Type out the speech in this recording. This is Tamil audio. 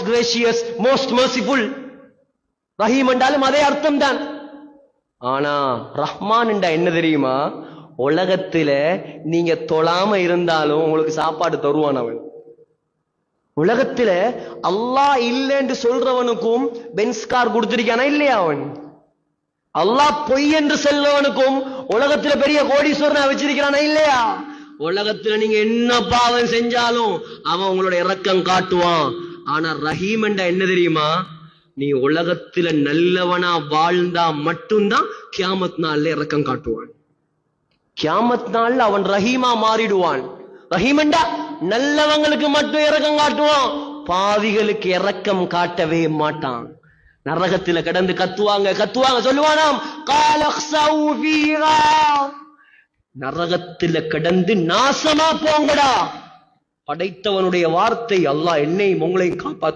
gracious, most merciful. ரஹீம் என்றாலும் அதே அர்த்தம் தான். ஆனா ரஹ்மான் என்றா என்ன தெரியுமா? உலகத்துல நீங்க தொழாம இருந்தாலும் உங்களுக்கு சாப்பாடு தருவான் அவன். உலகத்துல அல்லாஹ் இல்லைன்னு சொல்றவனுக்கும் பென்ஸ்கார் கொடுத்திருக்கானா இல்லையா? அவன் அல்லாஹ் பொய் என்று செல்றவனுக்கும் உலகத்துல பெரிய கோடீஸ்வரனை வச்சிருக்கிறானா இல்லையா? உலகத்துல நீங்க என்ன பாவம் செஞ்சாலும் அவன் உங்களோட இரக்கம் காட்டுவான். ஆனா ரஹீம் என்றா என்ன தெரியுமா? நீ உலகத்துல நல்லவனா வாழ்ந்தா மட்டும்தான் கியாமத் நாள்ல இரக்கம் காட்டுவான். கியாமத் நாள்ல அவன் ரஹீமா மாறிடுவான். ரஹீம் என்றா நல்லவங்களுக்கு மட்டும் இரக்கம் காட்டுவான், பாவிகளுக்கு இரக்கம் காட்டவே மாட்டான். நரகத்துல கிடந்து கத்துவாங்க சொல்லுவானாம், நரகத்துல கிடந்து நாசமா போங்கடா. படைத்தவனுடைய வார்த்தை. அல்லாஹ் என்னையும் உங்களையும் காப்பாற்றுவான்.